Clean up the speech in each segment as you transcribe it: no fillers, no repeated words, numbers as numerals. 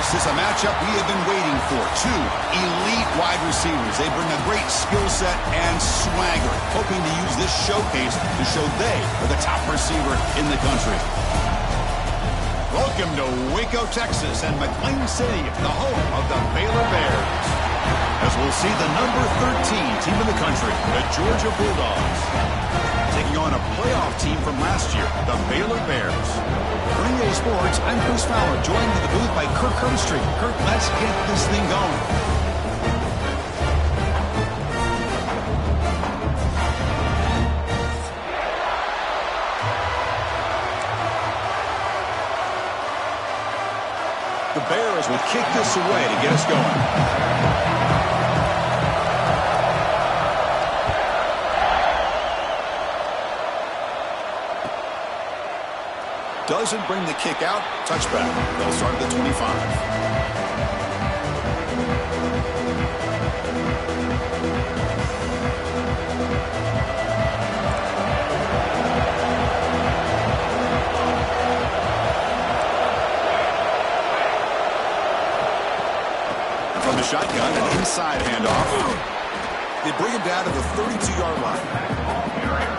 This is a matchup we have been waiting for. Two elite wide receivers. They bring a great skill set and swagger, hoping to use this showcase to show they are the top receiver in the country. Welcome to Waco, Texas, and McLean City, the home of the Baylor Bears. As we'll see the number 13 team in the country, the Georgia Bulldogs, taking on a playoff team from last year, the Baylor Bears. For EA Sports, I'm Chris Fowler, joined to the booth by Kirk Herbstreit. Kirk, let's get this thing going. The Bears will kick this away to get us going. Doesn't bring the kick out. Touchback. They'll start at the 25. From the shotgun, an inside handoff. They bring him down to the 32-yard line.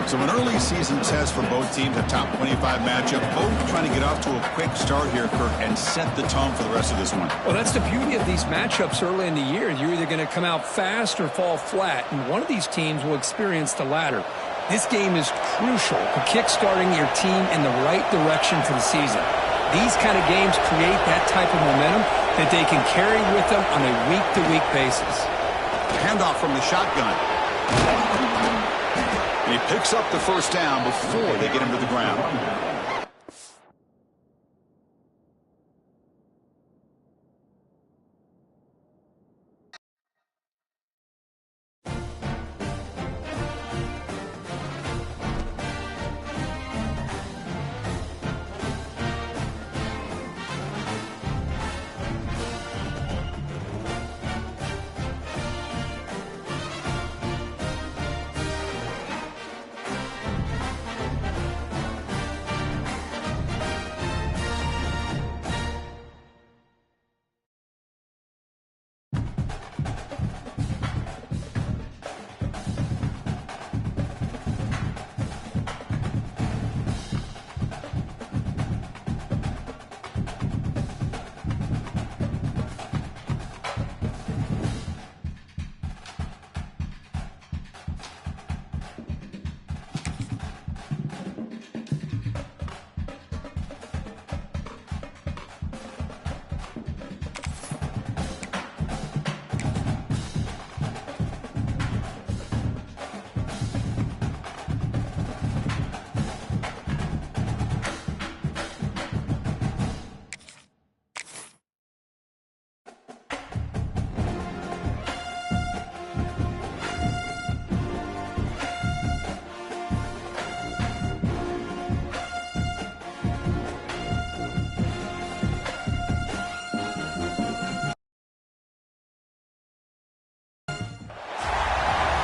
So an early season test for both teams, a top 25 matchup. Both trying to get off to a quick start here, Kirk, and set the tone for the rest of this one. Well, that's the beauty of these matchups early in the year. You're either going to come out fast or fall flat, and one of these teams will experience the latter. This game is crucial for kick-starting your team in the right direction for the season. These kind of games create that type of momentum that they can carry with them on a week-to-week basis. Handoff from the shotgun. And he picks up the first down before they get him to the ground.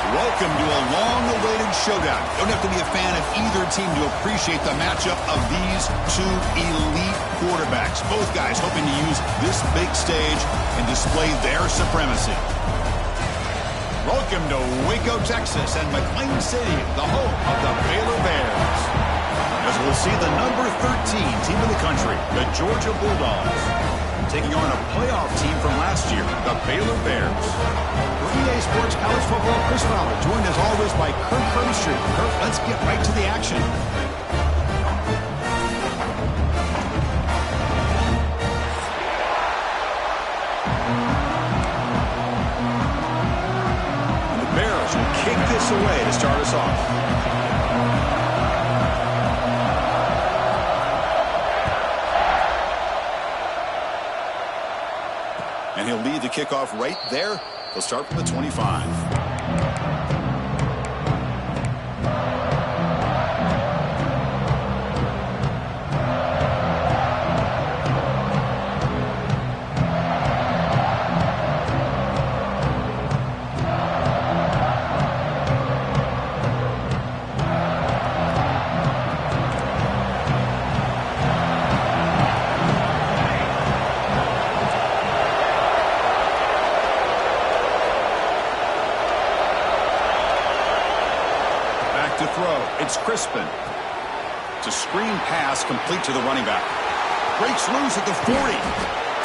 Welcome to a long-awaited showdown. You don't have to be a fan of either team to appreciate the matchup of these two elite quarterbacks. Both guys hoping to use this big stage and display their supremacy. Welcome to Waco, Texas, and McLean City, the home of the Baylor Bears. As we'll see the number 13 team in the country, the Georgia Bulldogs, taking on a playoff team from last year, the Baylor Bears. For EA Sports College Football, Chris Fowler, joined as always by Kirk Herbstreit. Kirk, let's get right to the action. And the Bears will kick this away to start us off. And he'll lead the kickoff right there. He'll start from the 25. throw. It's Crispin. It's a screen pass complete to the running back. Breaks loose at the 40.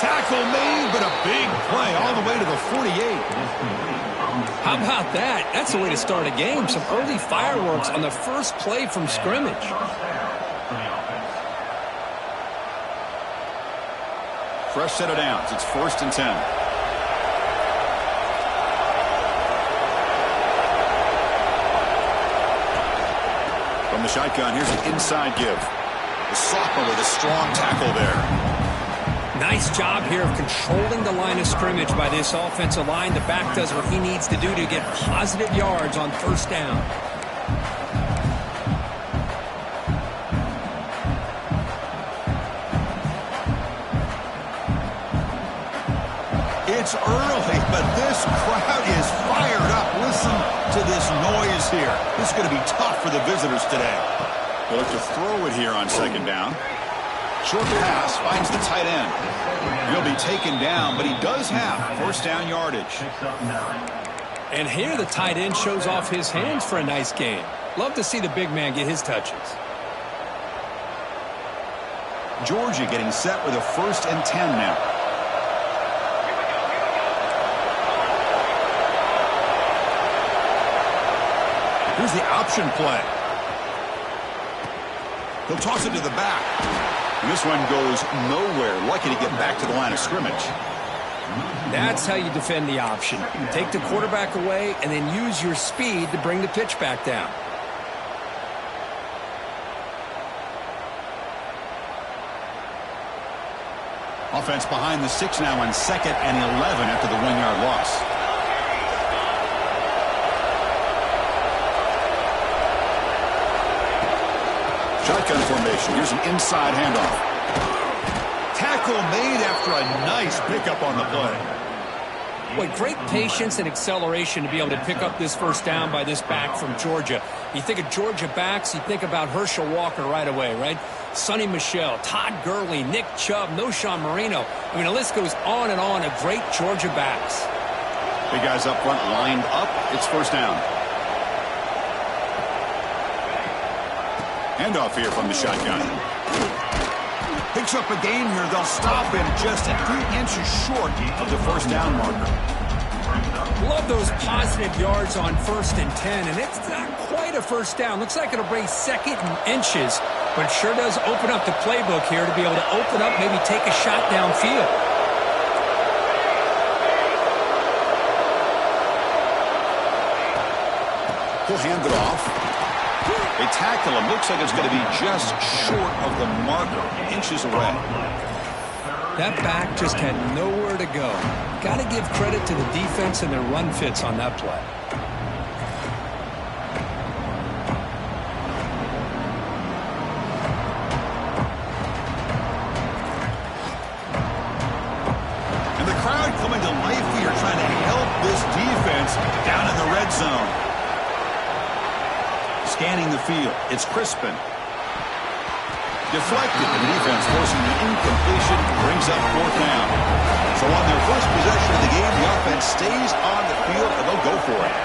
Tackle made, but a big play all the way to the 48. How about that? That's the way to start a game. Some early fireworks on the first play from scrimmage. Fresh set of downs. It's 1st and 10. From the shotgun, here's an inside give. The sophomore with a strong tackle there. Nice job here of controlling the line of scrimmage by this offensive line. The back does what he needs to do to get positive yards on 1st down. It's early, but this crowd is fired up. Listen to this noise here. This is going to be tough for the visitors today. They'll look to throw it here on 2nd down. Short pass finds the tight end. He'll be taken down, but he does have 1st down yardage. And here the tight end shows off his hands for a nice game. Love to see the big man get his touches. Georgia getting set with a 1st and 10 now. Here's the option play. He'll toss it to the back. And this one goes nowhere. Lucky to get back to the line of scrimmage. That's how you defend the option. Take the quarterback away and then use your speed to bring the pitch back down. Offense behind the 6 now on 2nd and 11 after the 1-yard loss. Shotgun formation. Here's an inside handoff. Tackle made after a nice pickup on the play. Boy, great patience and acceleration to be able to pick up this 1st down by this back from Georgia. You think of Georgia backs, you think about Herschel Walker right away, right? Sonny Michel, Todd Gurley, Nick Chubb, Noshawn Marino. I mean, the list goes on and on of great Georgia backs. Big guys up front lined up. It's 1st down. Handoff here from the shotgun. Picks up a gain here. They'll stop him just a few inches short of the 1st down marker. Love those positive yards on 1st and 10, and it's not quite a 1st down. Looks like it'll bring 2nd and inches, but it sure does open up the playbook here to be able to open up, maybe take a shot downfield. He'll hand it off. They tackle him. Looks like it's going to be just short of the marker, inches away. That back just had nowhere to go. Got to give credit to the defense and their run fits on that play. And the crowd coming to life here, trying to help this defense down in the red zone. Scanning the field. It's Crispin. Deflected. The defense forcing the incompletion. Brings up 4th down. So on their first possession of the game, the offense stays on the field and they'll go for it.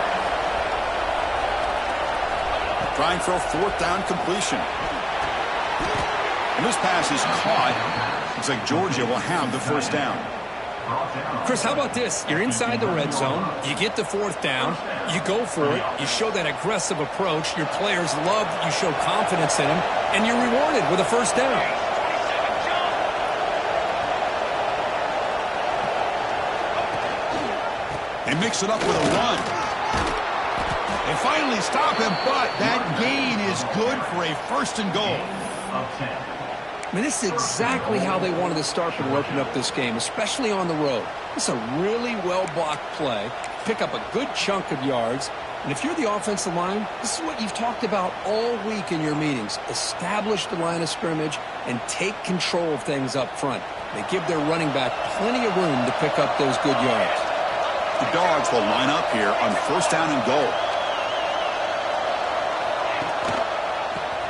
Trying for a 4th down completion. And this pass is caught. Looks like Georgia will have the 1st down. Chris, how about this? You're inside the red zone. You get the 4th down. You go for it. You show that aggressive approach. Your players love that you show confidence in them. And you're rewarded with a 1st down. They mix it up with a run. They finally stop him, but that gain is good for a 1st and goal. I mean, this is exactly how they wanted to start when they opened up this game, especially on the road. It's a really well-blocked play. Pick up a good chunk of yards. And if you're the offensive line, this is what you've talked about all week in your meetings. Establish the line of scrimmage and take control of things up front. They give their running back plenty of room to pick up those good yards. The Dogs will line up here on 1st down and goal.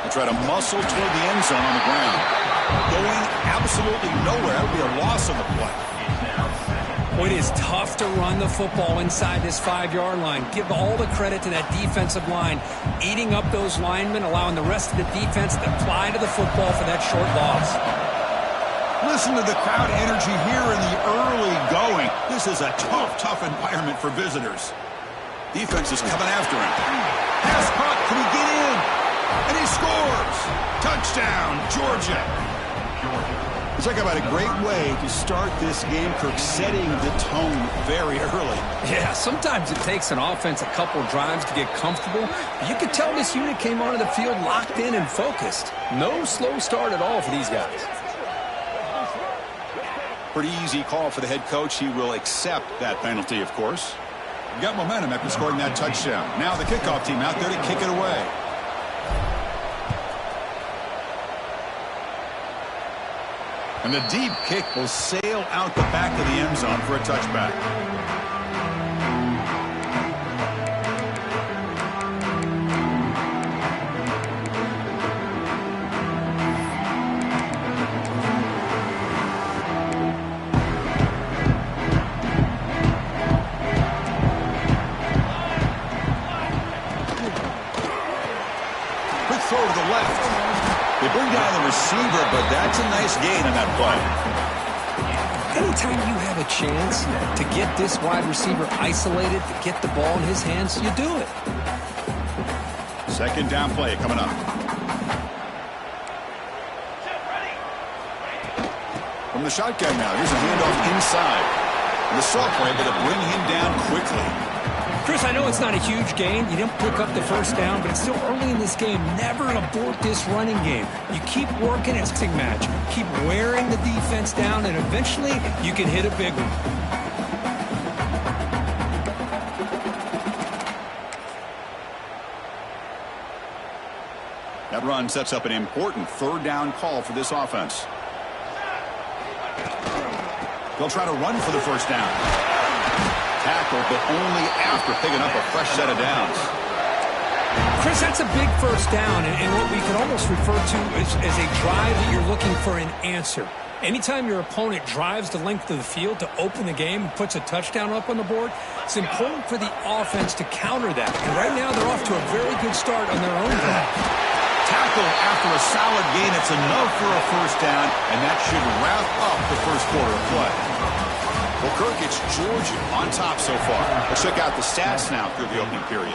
They try to muscle toward the end zone on the ground. Going absolutely nowhere. That'll be a loss on the play. Well, it is tough to run the football inside this 5-yard line. Give all the credit to that defensive line, eating up those linemen, allowing the rest of the defense to fly to the football for that short loss. Listen to the crowd energy here in the early going. This is a tough environment for visitors. Defense is coming after him. Pass caught. Can he get in? And he scores. Touchdown, Georgia. Let's talk about a great way to start this game, Kirk, setting the tone very early. Yeah, sometimes it takes an offense a couple drives to get comfortable. You could tell this unit came onto the field locked in and focused. No slow start at all for these guys. Pretty easy call for the head coach. He will accept that penalty, of course. Got momentum after scoring that touchdown. Now the kickoff team out there to kick it away. And the deep kick will sail out the back of the end zone for a touchback. Quick throw to the left. They bring down the receiver, but that's a nice gain on that play. Anytime you have a chance to get this wide receiver isolated, to get the ball in his hands, you do it. Second down play coming up. From the shotgun now, here's a handoff inside. And the Salts were able to bring him down quickly. Chris, I know it's not a huge gain. You didn't pick up the first down, but it's still early in this game. Never abort this running game. You keep working a passing match. Keep wearing the defense down, and eventually you can hit a big one. That run sets up an important third down call for this offense. They'll try to run for the first down. Tackle, but only after picking up a fresh set of downs. Chris, that's a big first down, and what we could almost refer to as a drive that you're looking for an answer. Anytime your opponent drives the length of the field to open the game and puts a touchdown up on the board, it's important for the offense to counter that. And right now, they're off to a very good start on their own drive. Tackle after a solid gain. It's enough for a first down, and that should wrap up the first quarter of play. Well, Kirk, it's Georgia on top so far. Let's check out the stats now through the opening period.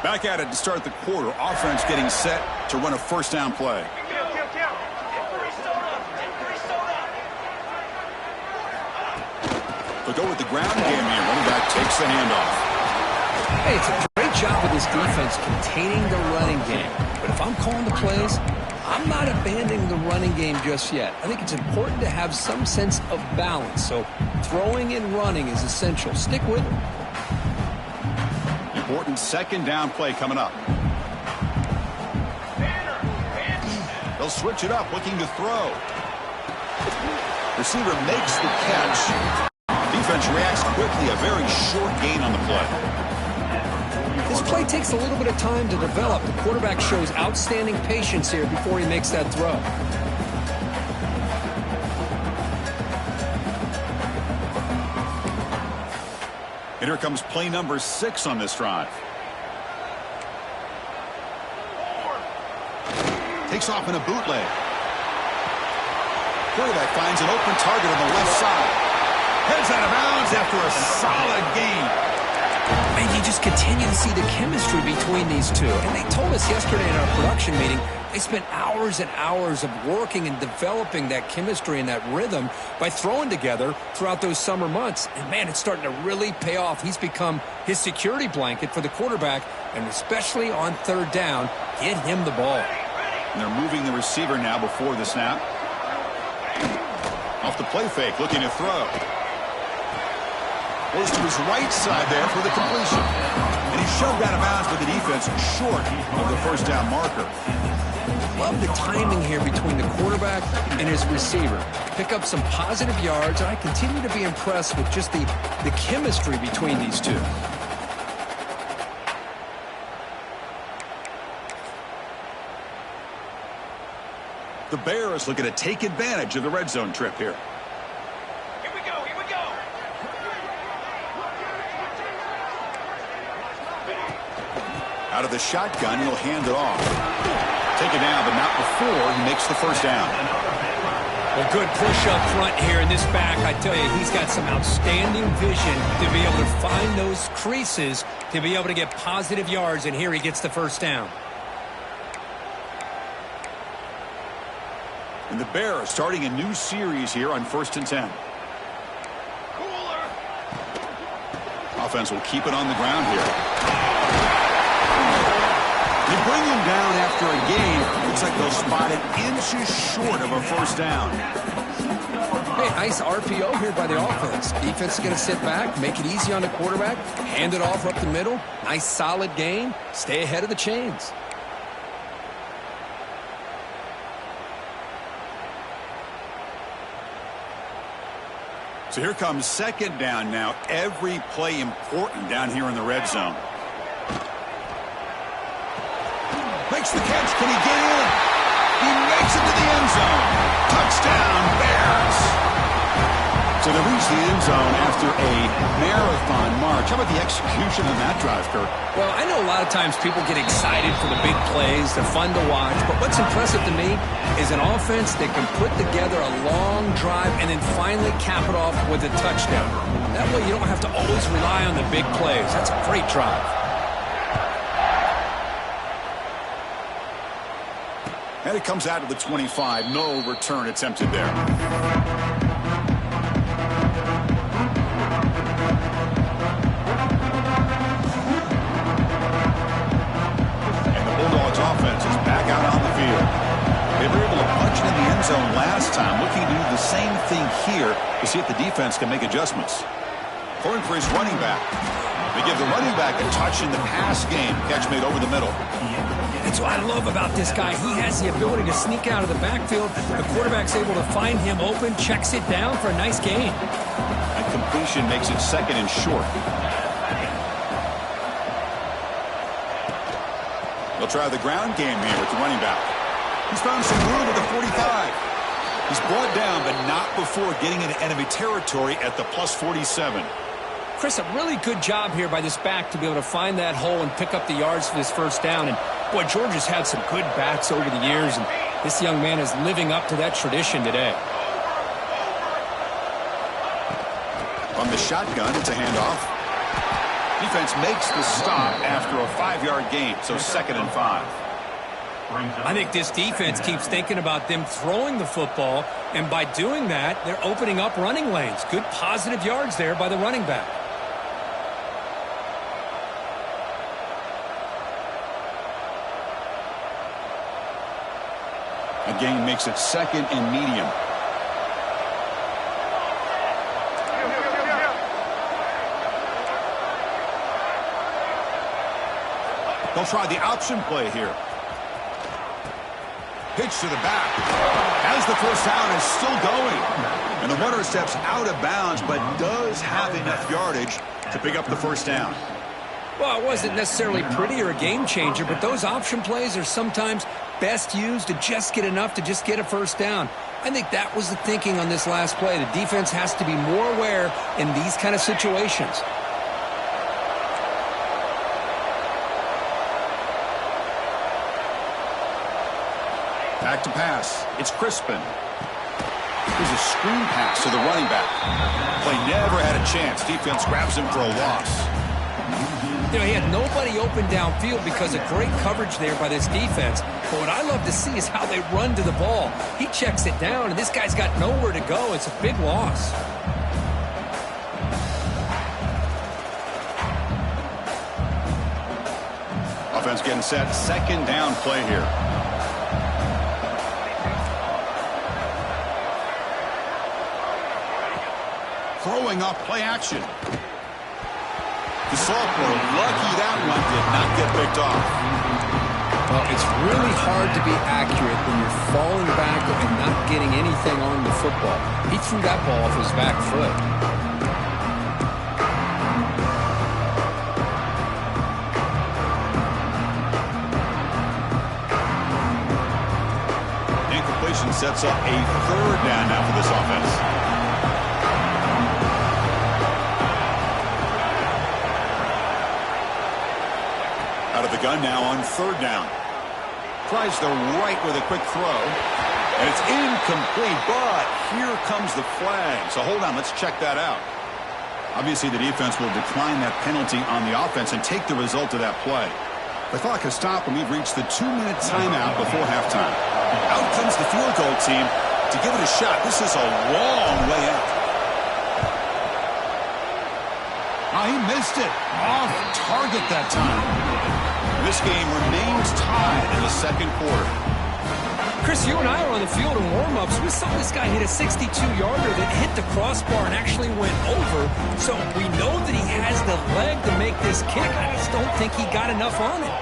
Back at it to start the quarter. Offense getting set to run a first down play. They'll go with the ground game here. Running back takes the handoff. Hey, it's a great job of this defense containing the running game. But if I'm calling the plays, I'm not abandoning the running game just yet. I think it's important to have some sense of balance. So throwing and running is essential. Stick with it. Important second down play coming up. They'll switch it up, looking to throw. Receiver makes the catch. Defense reacts quickly. A very short gain on the play. This play takes a little bit of time to develop. The quarterback shows outstanding patience here before he makes that throw. And here comes play number 6 on this drive. Takes off in a bootleg. Quarterback finds an open target on the left side. Heads out of bounds after a solid gain. And you just continue to see the chemistry between these two. And they told us yesterday in our production meeting, they spent hours and hours of working and developing that chemistry and that rhythm by throwing together throughout those summer months. And, man, it's starting to really pay off. He's become his security blanket for the quarterback, and especially on third down, get him the ball. And they're moving the receiver now before the snap. Off the play fake, looking to throw. Goes to his right side there for the completion. And he's shoved out of bounds by the defense short of the first down marker. Love the timing here between the quarterback and his receiver. Pick up some positive yards, and I continue to be impressed with just the chemistry between these two. The Bears looking to take advantage of the red zone trip here. Here we go, here we go. Out of the shotgun, he'll hand it off. Take it down, but not before he makes the first down. Well, good push up front here in this back. I tell you, he's got some outstanding vision to be able to find those creases, to be able to get positive yards, and here he gets the first down. And the Bears starting a new series here on 1st and 10. Cooler. Offense will keep it on the ground here. They bring him down after a gain. Looks like they'll spot it inches short of a first down. Hey, nice RPO here by the offense. Defense is going to sit back, make it easy on the quarterback, hand it off up the middle. Nice solid gain. Stay ahead of the chains. So here comes 2nd down now. Every play important down here in the red zone. Makes the catch. Can he get in? He makes it to the end zone. Touchdown, Bears. So they reach the end zone after a marathon march. How about the execution on that drive, Kurt? Well, I know a lot of times people get excited for the big plays. They're fun to watch. But what's impressive to me is an offense that can put together a long drive and then finally cap it off with a touchdown. That way you don't have to always rely on the big plays. That's a great drive. And it comes out to the 25. No return attempted there. Offense is back out on the field. They were able to punch it in the end zone last time, looking to do the same thing here to see if the defense can make adjustments. Calling for his running back. They give the running back a touch in the pass game. Catch made over the middle. That's what I love about this guy. He has the ability to sneak out of the backfield. The quarterback's able to find him open, checks it down for a nice gain. And completion makes it 2nd and short. They'll try the ground game here with the running back. He's found some room at the 45. He's brought down, but not before getting into enemy territory at the plus 47. Chris, a really good job here by this back to be able to find that hole and pick up the yards for this first down. And, boy, George has had some good backs over the years, and this young man is living up to that tradition today. From the shotgun, it's a handoff. Defense makes the stop after a 5-yard gain, so 2nd and 5. I think this defense keeps thinking about them throwing the football, and by doing that, they're opening up running lanes. Good positive yards there by the running back. A gain makes it 2nd and medium. They'll try the option play here. Pitch to the back. As the first down is still going. And the runner steps out of bounds, but does have enough yardage to pick up the first down. Well, it wasn't necessarily pretty or a game changer, but those option plays are sometimes best used to just get enough to just get a first down. I think that was the thinking on this last play. The defense has to be more aware in these kind of situations. Back to pass. It's Crispin. Here's a screen pass to the running back. Play never had a chance. Defense grabs him for a loss. You know, he had nobody open downfield because of great coverage there by this defense. But what I love to see is how they run to the ball. He checks it down, and this guy's got nowhere to go. It's a big loss. Offense getting set. 2nd down play here. Throwing off play action. The sophomore, lucky that one did not get picked off. Well, it's really hard to be accurate when you're falling back and not getting anything on the football. He threw that ball off his back foot. Incompletion sets up a third down now for this offense. Out of the gun now on third down. Tries the right with a quick throw. And it's incomplete, but here comes the flag. So hold on, let's check that out. Obviously, the defense will decline that penalty on the offense and take the result of that play. The clock has stopped, and we've reached the 2-minute timeout before halftime. Out comes the field goal team to give it a shot. This is a long way out. Oh, he missed it. Off target that time. This game remains tied in the second quarter. Chris, you and I were on the field in warm-ups. We saw this guy hit a 62-yarder that hit the crossbar and actually went over. So we know that he has the leg to make this kick. I just don't think he got enough on it.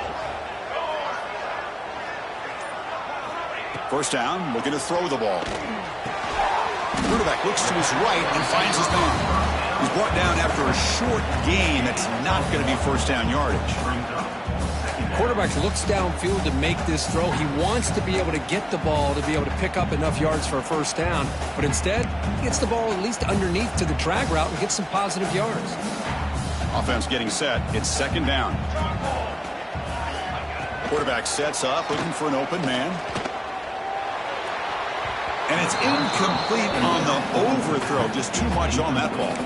First down, looking to throw the ball. Quarterback looks to his right and finds his man. He's brought down after a short gain. That's not going to be first down yardage. Quarterback looks downfield to make this throw. He wants to be able to get the ball to be able to pick up enough yards for a first down. But instead, he gets the ball at least underneath to the drag route and gets some positive yards. Offense getting set. It's second down. Quarterback sets up, looking for an open man. And it's incomplete on the overthrow. Just too much on that ball.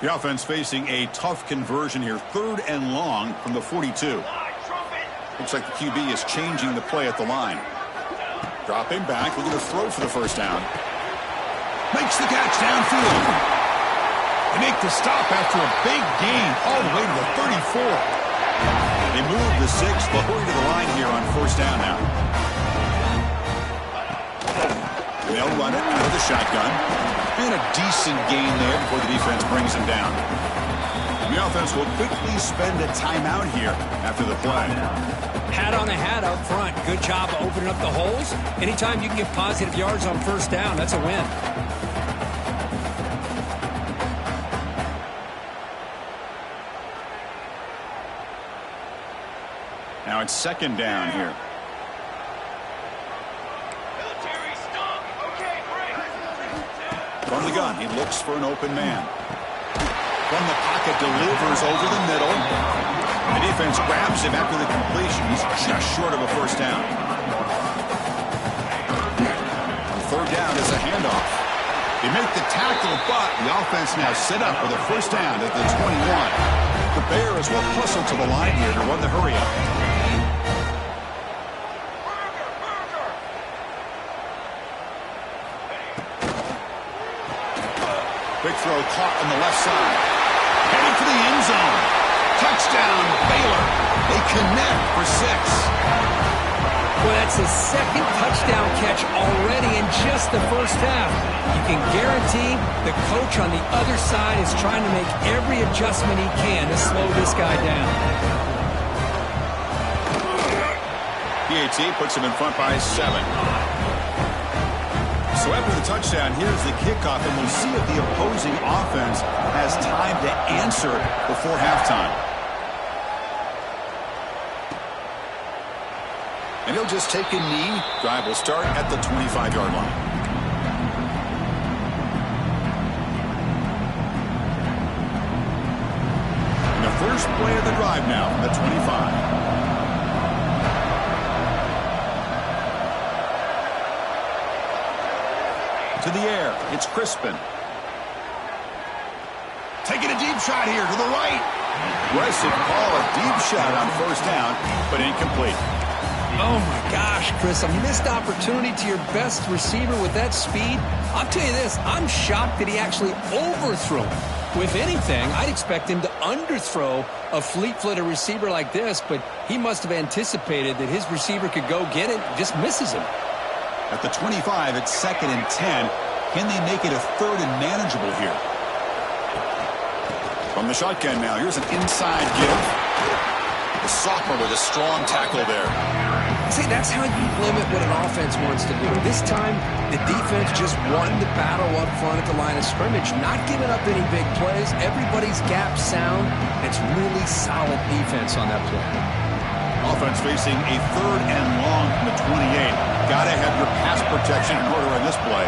The offense facing a tough conversion here. Third and long from the 42. Looks like the QB is changing the play at the line. Dropping back, looking to throw for the first down. Makes the catch downfield. They make the stop after a big gain all the way to the 34. They move the 6, but hurry to the line here on first down now. They'll run it out of the shotgun. And a decent gain there before the defense brings him down. The offense will quickly spend a timeout here after the play. Hat on a hat up front. Good job of opening up the holes. Anytime you can get positive yards on first down, that's a win. Now it's second down here. From the gun, he looks for an open man. From the pocket, delivers over the middle. The defense grabs him after the completion. He's just short of a first down. Third down is a handoff. They make the tackle, but the offense now set up with a first down at the 21. The Bears will hustle to the line here to run the hurry up. Big throw caught on the left side. Heading for the end zone. Touchdown, Baylor. They connect for 6. Well, that's his second touchdown catch already in just the first half. You can guarantee the coach on the other side is trying to make every adjustment he can to slow this guy down. PAT puts him in front by 7. So after the touchdown, here's the kickoff, and we'll see if the opposing offense has time to answer before halftime. And he'll just take a knee. Drive will start at the 25-yard line. And the first play of the drive now from the 25. To the air, it's Crispin. Taking a deep shot here to the right. Aggressive call, a deep shot on first down, but incomplete. Oh, my gosh, Chris, a missed opportunity to your best receiver with that speed. I'll tell you this, I'm shocked that he actually overthrew him. With anything, I'd expect him to underthrow a fleet-footed receiver like this, but he must have anticipated that his receiver could go get it and just misses him. At the 25, it's 2nd and 10. Can they make it a 3rd and manageable here? From the shotgun now, here's an inside give. The sophomore with a strong tackle there. See, that's how you limit what an offense wants to do. This time, the defense just won the battle up front at the line of scrimmage, not giving up any big plays. Everybody's gap sound. It's really solid defense on that play. Offense facing a 3rd and long from the 28. Got to have your pass protection in order in this play.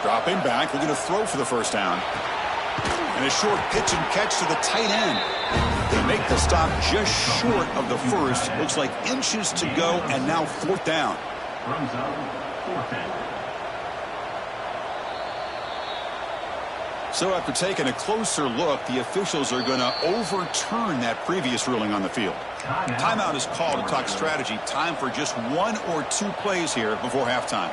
Dropping back, looking to throw for the first down. And a short pitch and catch to the tight end. They make the stop just short of the first. Looks like inches to go, and now 4th down. So after taking a closer look, the officials are going to overturn that previous ruling on the field. Timeout is called to talk strategy. Time for just 1 or 2 plays here before halftime.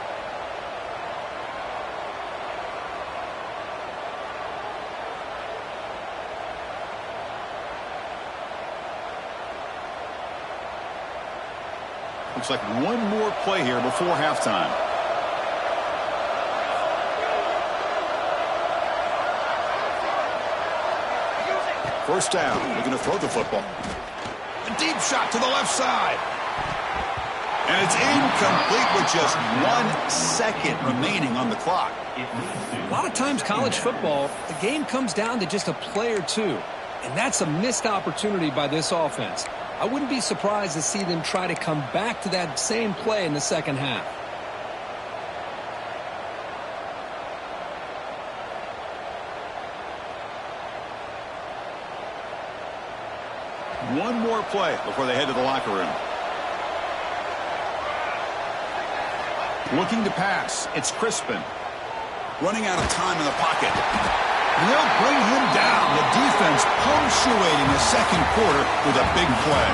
Looks like 1 more play here before halftime. First down, looking to throw the football. A deep shot to the left side. And it's incomplete with just 1 second remaining on the clock. A lot of times college football, the game comes down to just a play or two. And that's a missed opportunity by this offense. I wouldn't be surprised to see them try to come back to that same play in the second half. One more play before they head to the locker room. Looking to pass. It's Crispin. Running out of time in the pocket. And they'll bring him down. The defense punctuating the second quarter with a big play.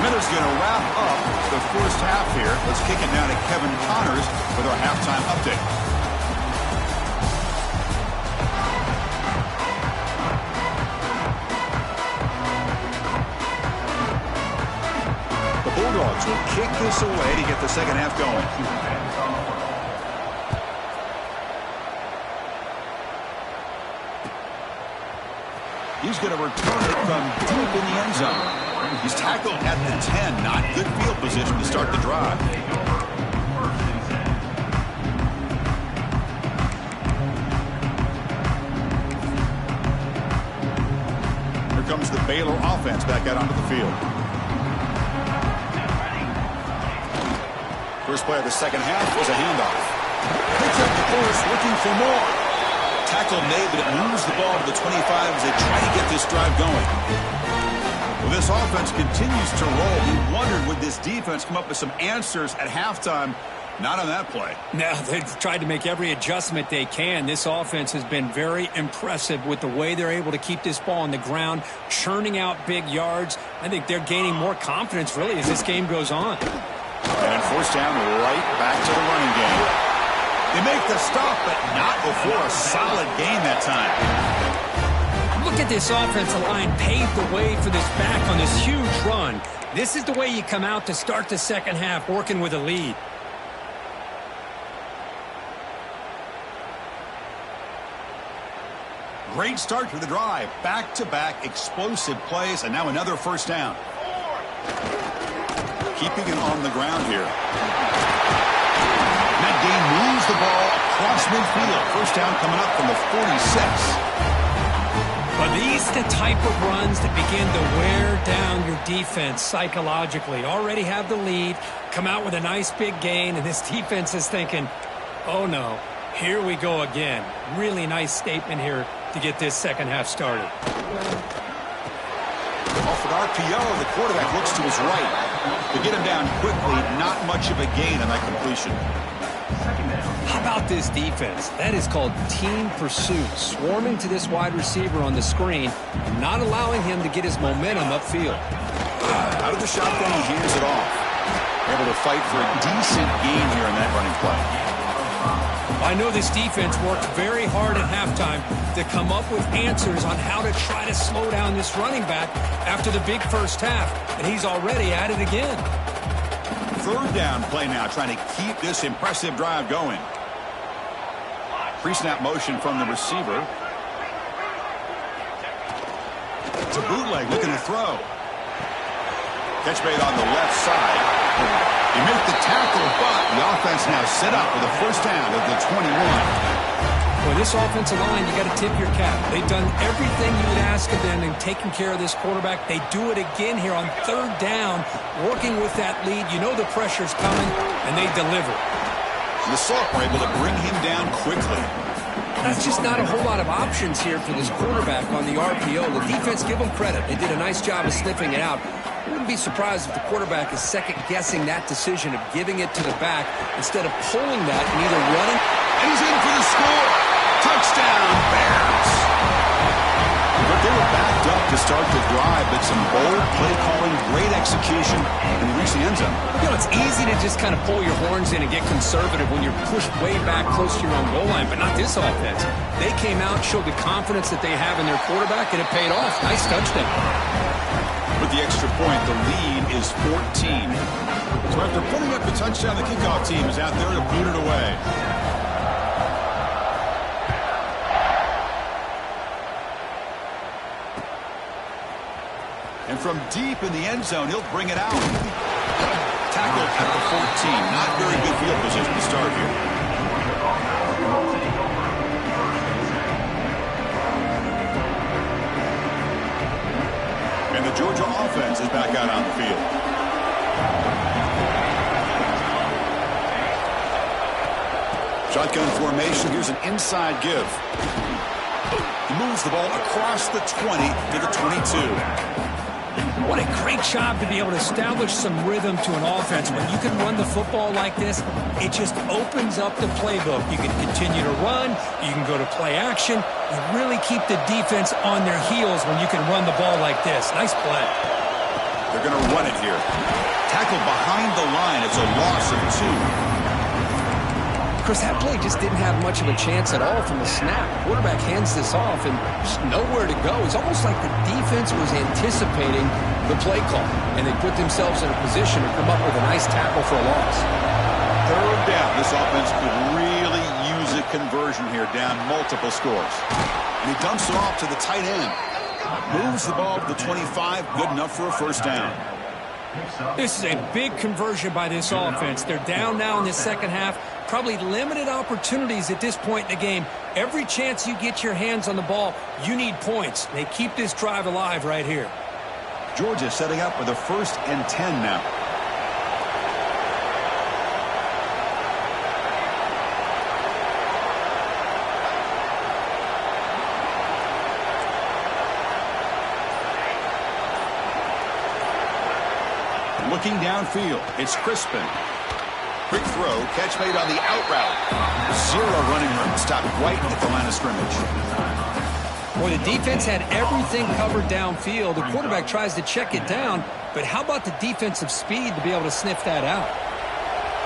Miller's going to wrap up the first half here. Let's kick it now to Kevin Connors with our halftime update. The Bulldogs will kick this away to get the second half going. He's going to return it from deep in the end zone. He's tackled at the 10. Not good field position to start the drive. Here comes the Baylor offense back out onto the field. First play of the second half was a handoff. Picks up the course, looking for more. Tackle made, but it moves the ball to the 25 as they try to get this drive going. Well, this offense continues to roll. We wondered, would this defense come up with some answers at halftime? Not on that play. No, they've tried to make every adjustment they can. This offense has been very impressive with the way they're able to keep this ball on the ground, churning out big yards. I think they're gaining more confidence, really, as this game goes on. And first down, right back to the running game. They make the stop, but not before a solid gain that time. Look at this offensive line paved the way for this back on this huge run. This is the way you come out to start the second half, working with a lead. Great start to the drive. Back-to-back explosive plays, and now another first down. Keeping it on the ground here. That gain moves the ball across midfield. First down coming up from the 46. But these are the type of runs that begin to wear down your defense psychologically. Already have the lead, come out with a nice big gain, and this defense is thinking, oh no, here we go again. Really nice statement here to get this second half started. Off an RPO, the quarterback looks to his right. To get him down quickly, not much of a gain on that completion. How about this defense? That is called team pursuit. Swarming to this wide receiver on the screen and not allowing him to get his momentum upfield. Out of the shotgun, he hears it off. Able to fight for a decent gain here in that running play. I know this defense worked very hard at halftime to come up with answers on how to try to slow down this running back after the big first half, and he's already at it again. Third down play now, trying to keep this impressive drive going. Pre-snap motion from the receiver. It's a bootleg, looking to throw. Catch made on the left side. He made the tackle, but the offense now set up with a first down at the 21. Well, this offensive line, you got to tip your cap. They've done everything you would ask of them in taking care of this quarterback. They do it again here on third down, working with that lead. You know the pressure's coming, and they deliver. The Salt were able to bring him down quickly. That's just not a whole lot of options here for this quarterback on the RPO. The defense, give them credit. They did a nice job of sniffing it out. I wouldn't be surprised if the quarterback is second-guessing that decision of giving it to the back instead of pulling that and either running. And he's in for the score. Touchdown, Bears. But they were backed up to start the drive, but some bold play calling, great execution, and they reached the end zone. You know, it's easy to just kind of pull your horns in and get conservative when you're pushed way back close to your own goal line, but not this offense. They came out, showed the confidence that they have in their quarterback, and it paid off. Nice touchdown. With the extra point, the lead is 14. So after putting up the touchdown, the kickoff team is out there to boot it away. And from deep in the end zone, he'll bring it out. Tackle at the 14. Not very good field position to start here. And the Georgia offense is back out on the field. Shotgun formation. Here's an inside give. He moves the ball across the 20 to the 22. What a great job to be able to establish some rhythm to an offense. When you can run the football like this, it just opens up the playbook. You can continue to run. You can go to play action. You really keep the defense on their heels when you can run the ball like this. Nice play. They're going to run it here. Tackled behind the line. It's a loss of 2. Chris, that play just didn't have much of a chance at all from the snap. Quarterback hands this off and just nowhere to go. It's almost like the defense was anticipating the play call, and they put themselves in a position to come up with a nice tackle for a loss. Third down. This offense could really use a conversion here, down multiple scores. And he dumps it off to the tight end. Moves the ball to the 25. Good enough for a first down. This is a big conversion by this offense. They're down now in the second half. Probably limited opportunities at this point in the game. Every chance you get your hands on the ball, you need points. They keep this drive alive right here. Georgia setting up with a 1st and 10 now. Looking downfield, it's Crispin. Quick throw, catch made on the out route. 0 running room, stopped right at the line of scrimmage. Well, the defense had everything covered downfield. The quarterback tries to check it down, but how about the defensive speed to be able to sniff that out?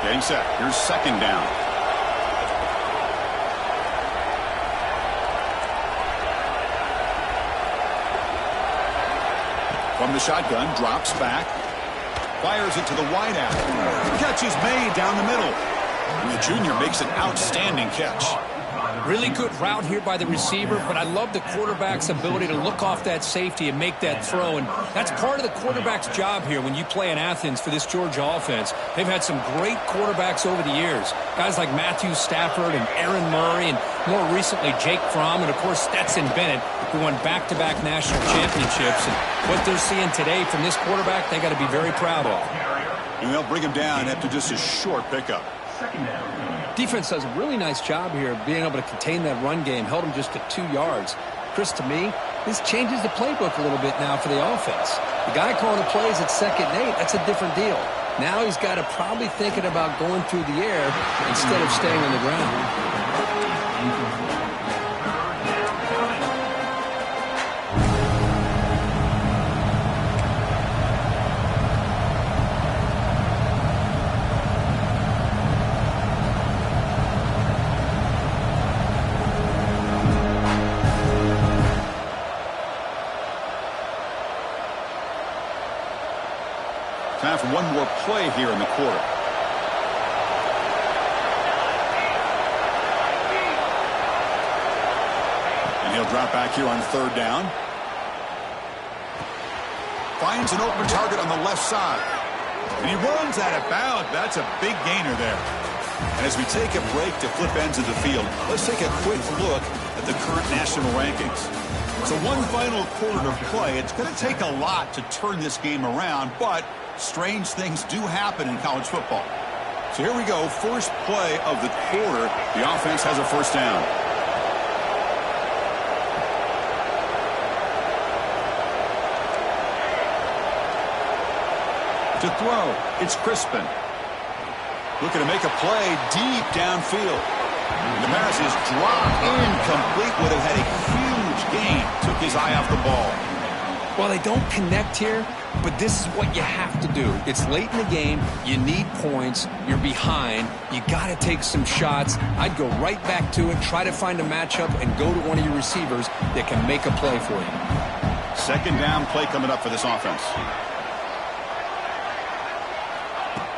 Getting set, here's 2nd down. From the shotgun, drops back. Fires it to the wideout. Catch is made down the middle. And the junior makes an outstanding catch. Really good route here by the receiver, but I love the quarterback's ability to look off that safety and make that throw. And that's part of the quarterback's job here when you play in Athens for this Georgia offense. They've had some great quarterbacks over the years. Guys like Matthew Stafford and Aaron Murray, and more recently Jake Fromm, and of course Stetson Bennett, who won back-to-back national championships. And what they're seeing today from this quarterback, they got to be very proud of. And they'll bring him down after just a short pickup. Defense does a really nice job here of being able to contain that run game, held them just to 2 yards. Chris, to me, this changes the playbook a little bit now for the offense. The guy calling the plays at 2nd and 8, that's a different deal. Now he's got to probably thinking about going through the air instead of staying on the ground. Time for one more play here in the quarter. And he'll drop back here on third down. Finds an open target on the left side. And he runs out of bounds. That's a big gainer there. And as we take a break to flip ends of the field, let's take a quick look at the current national rankings. So one final quarter to play. It's going to take a lot to turn this game around, but strange things do happen in college football. So here we go. First play of the quarter. The offense has a first down. To throw, it's Crispin. Looking to make a play deep downfield. The pass is dropped incomplete. Would have had a huge gain. Took his eye off the ball. Well, they don't connect here, but this is what you have to do. It's late in the game. You need points. You're behind. You got to take some shots. I'd go right back to it, try to find a matchup, and go to one of your receivers that can make a play for you. Second down play coming up for this offense.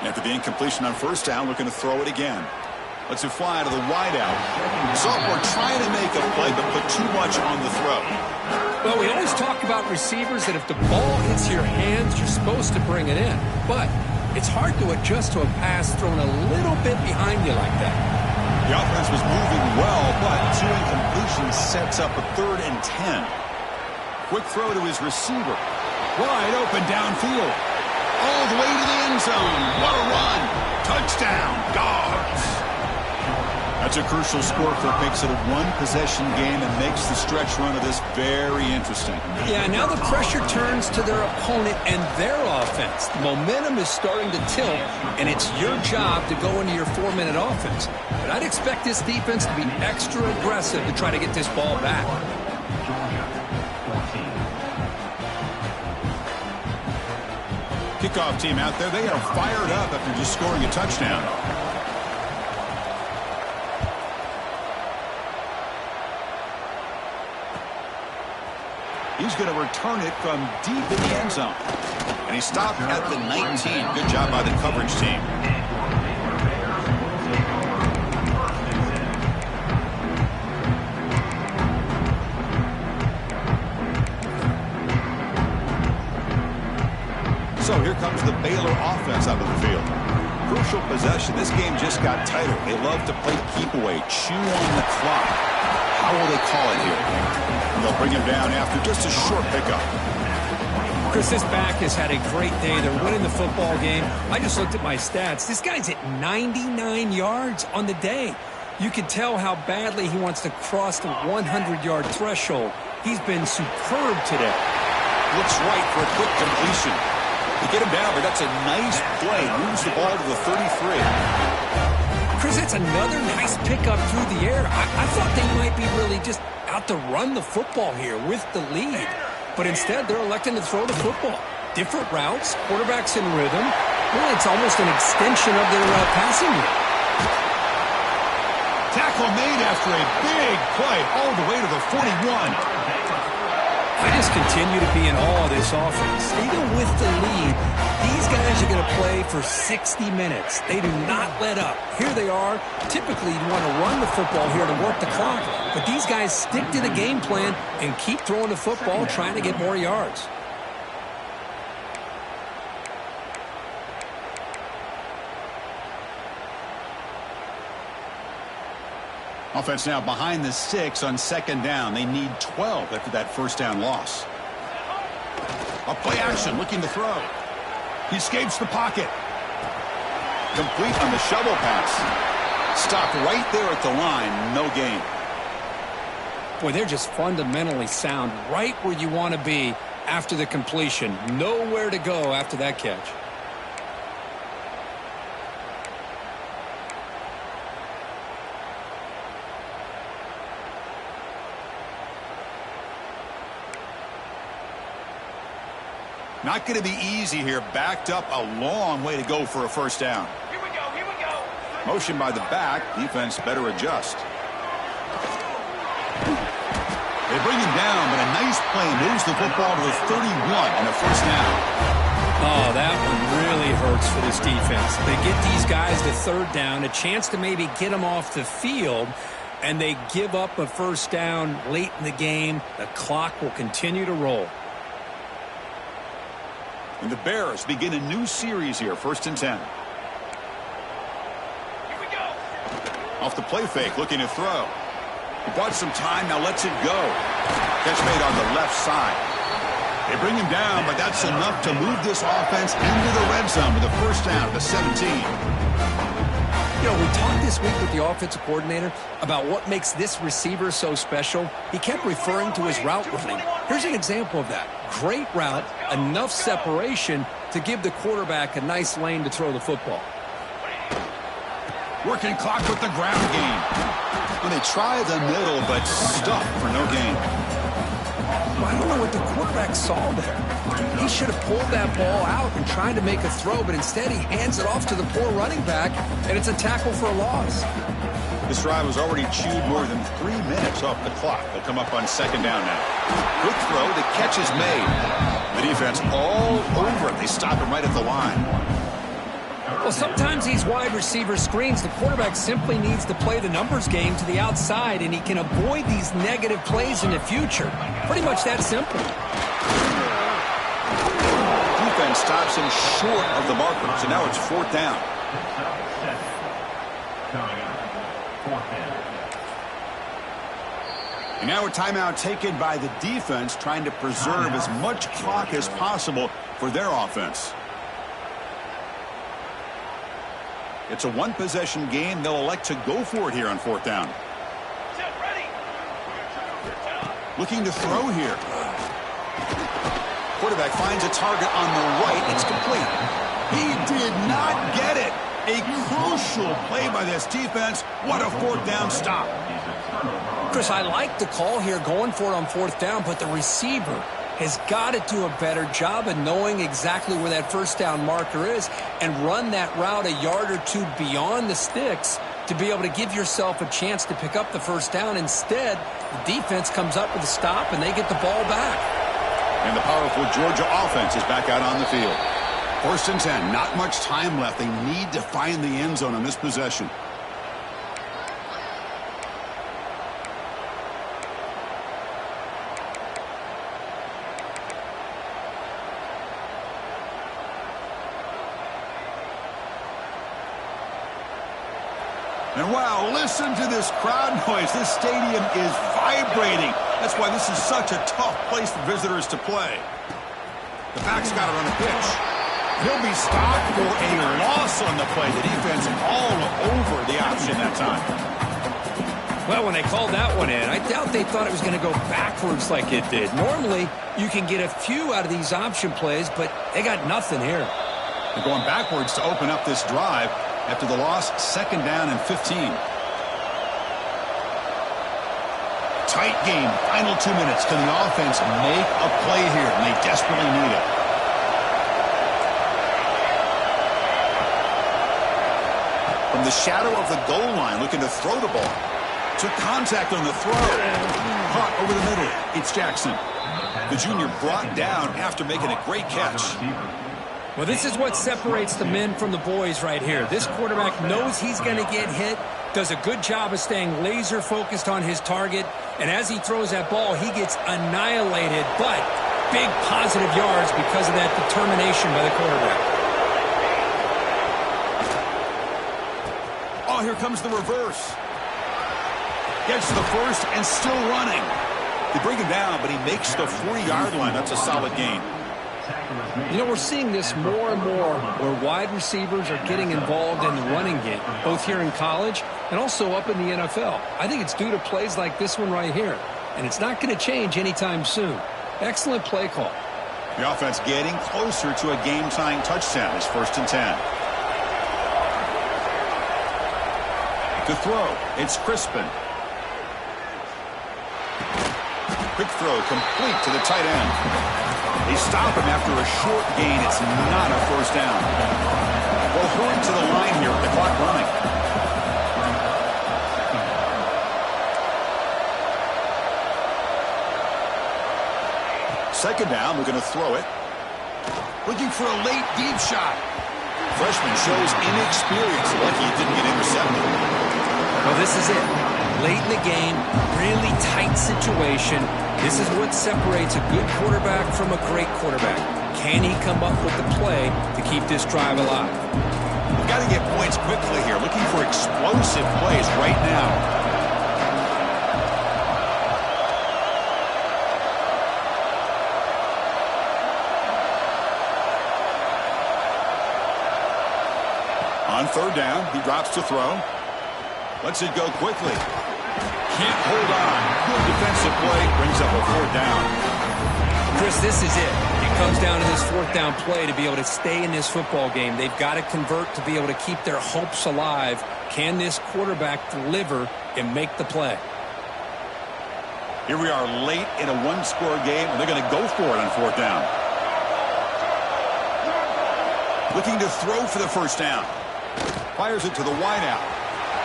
After the incompletion on first down, looking to throw it again. Lets it fly to the wideout. So we're trying to make a play, but put too much on the throw. Well, we always talk about receivers that if the ball hits your hands, you're supposed to bring it in. But it's hard to adjust to a pass thrown a little bit behind you like that. The offense was moving well, but two incompletions sets up a 3rd and 10. Quick throw to his receiver. Wide open downfield. All the way to the end zone. What a run. Touchdown, Dogs. That's a crucial score for makes it a one-possession game and makes the stretch run of this very interesting. Yeah, now the pressure turns to their opponent and their offense. The momentum is starting to tilt, and it's your job to go into your 4-minute offense. But I'd expect this defense to be extra aggressive to try to get this ball back. Kickoff team out there, they are fired up after just scoring a touchdown. He's going to return it from deep in the end zone. And he stopped at the 19. Good job by the coverage team. So here comes the Baylor offense out of the field. Crucial possession. This game just got tighter. They love to play keep away, chew on the clock. How will they call it here? They'll bring him down after just a short pickup. Chris, this back has had a great day. They're winning the football game. I just looked at my stats. This guy's at 99 yards on the day. You can tell how badly he wants to cross the 100-yard threshold. He's been superb today. Looks right for a quick completion. They get him down, but that's a nice play. Moves the ball to the 33. Chris, that's another nice pickup through the air. I thought they might be really just out to run the football here with the lead. But instead, they're electing to throw the football. Different routes, quarterbacks in rhythm. Well, it's almost an extension of their passing game. Tackle made after a big play all the way to the 41. I just continue to be in awe of this offense. Even with the lead, these guys are going to play for 60 minutes. They do not let up. Here they are. Typically, you want to run the football here to work the clock. But these guys stick to the game plan and keep throwing the football, trying to get more yards. Offense now behind the 6 on second down. They need 12 after that first down loss. A play action, looking to throw. He escapes the pocket. Complete on the shovel pass. Stopped right there at the line. No gain. Boy, they're just fundamentally sound right where you want to be after the completion. Nowhere to go after that catch. Not going to be easy here. Backed up a long way to go for a first down. Here we go, here we go. Motion by the back. Defense better adjust. They bring him down, but a nice play moves the football to the 31 and a first down. Oh, that one really hurts for this defense. They get these guys to third down, a chance to maybe get them off the field, and they give up a first down late in the game. The clock will continue to roll. And the Bears begin a new series here, 1st and 10. Here we go. Off the play fake, looking to throw. He bought some time, now lets it go. Catch made on the left side. They bring him down, but that's enough to move this offense into the red zone with a first down to 17. You know, we talked this week with the offensive coordinator about what makes this receiver so special. He kept referring to his route running. Here's an example of that. Great route, enough separation to give the quarterback a nice lane to throw the football. Working clock with the ground game. Well, they try the middle, but stuck for no gain. I don't know what the quarterback saw there. He should have pulled that ball out and tried to make a throw, but instead he hands it off to the poor running back, and it's a tackle for a loss. This drive was already chewed more than 3 minutes off the clock. They'll come up on second down now. Good throw. The catch is made. The defense all over it. They stop him right at the line. Well, sometimes these wide receiver screens, the quarterback simply needs to play the numbers game to the outside, and he can avoid these negative plays in the future. Pretty much that simple. Defense stops him short of the marker, so now it's 4th down. And now a timeout taken by the defense, trying to preserve as much clock as possible for their offense. It's a one-possession game. They'll elect to go for it here on 4th down. Set, ready. Looking to throw here. Quarterback finds a target on the right. It's complete. He did not get it. A crucial play by this defense. What a 4th down stop. Chris, I like the call here going for it on 4th down, but the receiver has got to do a better job of knowing exactly where that first down marker is and run that route a yard or two beyond the sticks to be able to give yourself a chance to pick up the first down. Instead, the defense comes up with a stop and they get the ball back. And the powerful Georgia offense is back out on the field. 1st and 10, not much time left. They need to find the end zone on this possession. And wow, listen to this crowd noise. This stadium is vibrating. That's why this is such a tough place for visitors to play. The back's got it on the pitch. He'll be stopped for a loss on the play. The defense all over the option that time. Well, when they called that one in, I doubt they thought it was going to go backwards like it did. Normally, you can get a few out of these option plays, but they got nothing here. They're going backwards to open up this drive. After the loss, 2nd down and 15. Tight game, final 2 minutes. Can the offense make a play here? And they desperately need it. From the shadow of the goal line, looking to throw the ball. Took contact on the throw. Caught over the middle. It's Jackson. The junior brought down after making a great catch. Well, this is what separates the men from the boys right here. This quarterback knows he's going to get hit, does a good job of staying laser focused on his target, and as he throws that ball, he gets annihilated, but big positive yards because of that determination by the quarterback. Oh, here comes the reverse. Gets to the first and still running. They bring him down, but he makes the 40-yard line. That's a solid gain. You know, we're seeing this more and more where wide receivers are getting involved in the running game, both here in college and also up in the NFL. I think it's due to plays like this one right here, and it's not going to change anytime soon. Excellent play call. The offense getting closer to a game-tying touchdown. It's 1st and 10. To throw, it's Crispin. Quick throw complete to the tight end. They stop him after a short gain. It's not a first down. Well, hurry to the line here with the clock running. Second down, we're going to throw it. Looking for a late deep shot. Freshman shows inexperience. Lucky he didn't get intercepted. Well, this is it. Late in the game, really tight situation. This is what separates a good quarterback from a great quarterback. Can he come up with the play to keep this drive alive? We've got to get points quickly here. Looking for explosive plays right now. On third down, he drops to throw. Lets it go quickly. Can't hold on. Good defensive play. Brings up a fourth down. Chris, this is it. It comes down to this fourth down play to be able to stay in this football game. They've got to convert to be able to keep their hopes alive. Can this quarterback deliver and make the play? Here we are late in a one-score game, and they're going to go for it on fourth down. Looking to throw for the first down. Fires it to the wideout.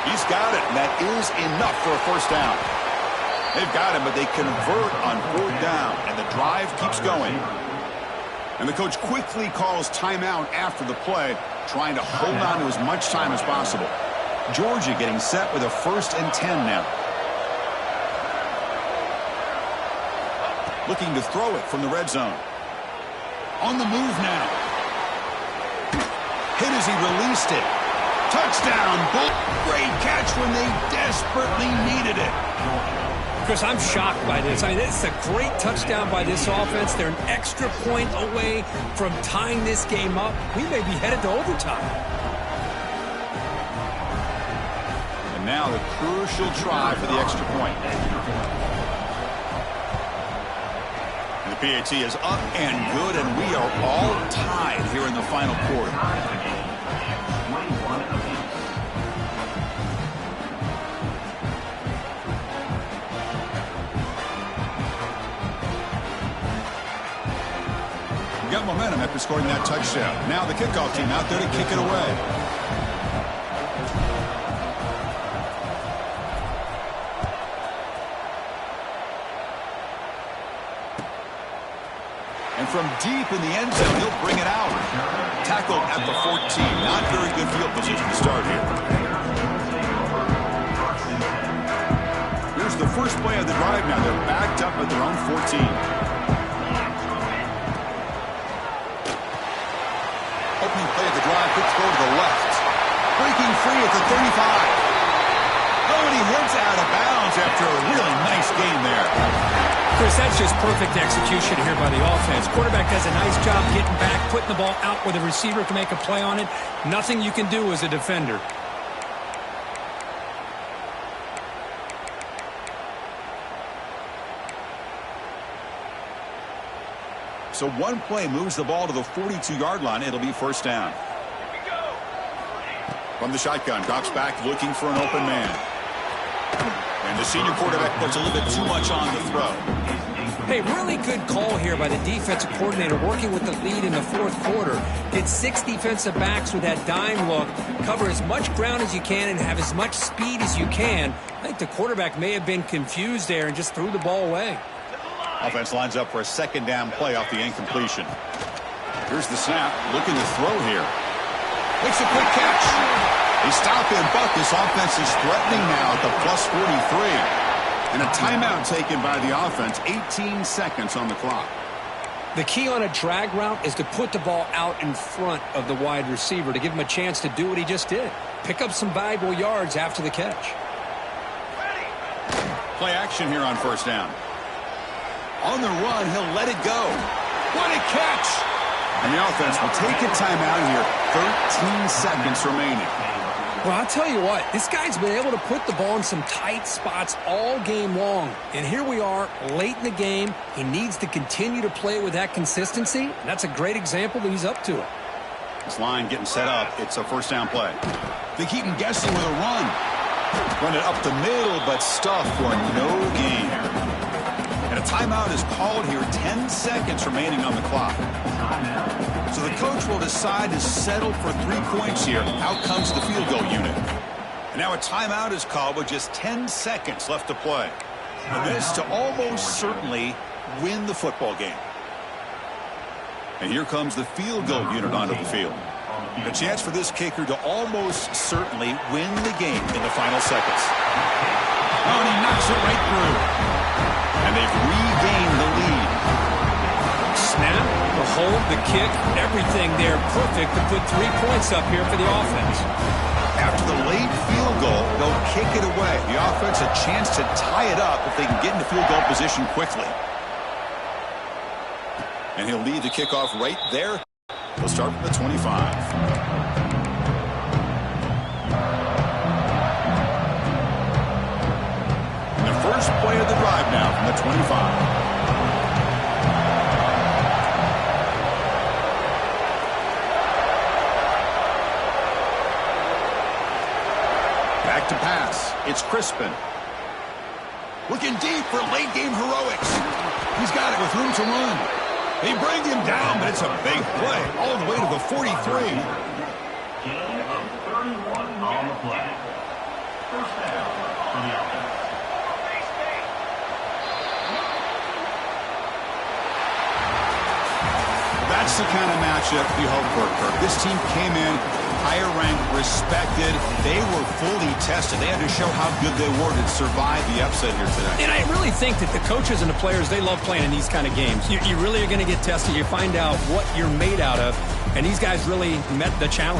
He's got it, and that is enough for a first down. They've got him, but they convert on fourth down, and the drive keeps going. And the coach quickly calls timeout after the play, trying to hold on to as much time as possible. Georgia getting set with a 1st and 10 now. Looking to throw it from the red zone. On the move now. Hit as he released it. Touchdown. Great catch when they desperately needed it. Chris, I'm shocked by this. I mean, it's a great touchdown by this offense. They're an extra point away from tying this game up. We may be headed to overtime. And now the crucial try for the extra point. And the PAT is up and good, and we are all tied here in the final quarter. Got momentum after scoring that touchdown. Now the kickoff team out there to kick it away. And from deep in the end zone, he'll bring it out. Tackled at the 14. Not very good field position to start here. Here's the first play of the drive now. They're backed up at their own 14. Opening play of the drive, quick throw to the left. Breaking free at the 35. Oh, and he heads out of bounds after a really nice game there. Chris, that's just perfect execution here by the offense. Quarterback does a nice job getting back, putting the ball out where the receiver can make a play on it. Nothing you can do as a defender. So one play moves the ball to the 42-yard line. It'll be first down. From the shotgun, drops back looking for an open man. And the senior quarterback puts a little bit too much on the throw. Hey, really good call here by the defensive coordinator working with the lead in the fourth quarter. Get 6 defensive backs with that dime look. Cover as much ground as you can and have as much speed as you can. I think the quarterback may have been confused there and just threw the ball away. Offense lines up for a second down play off the incompletion. Here's the snap. Looking to throw here. Makes a quick catch. They stop him, but this offense is threatening now at the plus 43. And a timeout taken by the offense. 18 seconds on the clock. The key on a drag route is to put the ball out in front of the wide receiver to give him a chance to do what he just did. Pick up some valuable yards after the catch. Play action here on first down. On the run, he'll let it go. What a catch! And the offense will take a timeout here. 13 seconds remaining. Well, I'll tell you what, this guy's been able to put the ball in some tight spots all game long. And here we are, late in the game. He needs to continue to play with that consistency. And that's a great example that he's up to it. This line getting set up. It's a first down play. They keep him guessing with a run. Run it up the middle, but stuff for no gain. And A timeout is called here, 10 seconds remaining on the clock. So the coach will decide to settle for 3 points here. Out comes the field goal unit. And now a timeout is called with just 10 seconds left to play. And this to almost certainly win the football game. And here comes the field goal unit onto the field. A chance for this kicker to almost certainly win the game in the final seconds. Oh, and he knocks it right through. And they've regained the lead. Snap, the hold, the kick, everything there perfect to put 3 points up here for the offense. After the late field goal, they'll kick it away. The offense a chance to tie it up if they can get into field goal position quickly. And he'll lead the kickoff right there. He'll start from the 25. And the first play of the drive now from the 25. Back to pass. It's Crispin. Looking deep for late game heroics. He's got it with room to run. They bring him down, but it's a big play all the way to the 43. Gain of 31 on the play. First down for the offense. That's the kind of matchup you hope for, Kirk. This team came in higher ranked, respected. They were fully tested. They had to show how good they were to survive the upset here today. And I really think that the coaches and the players, they love playing in these kind of games. You really are going to get tested. You find out what you're made out of, and these guys really met the challenge.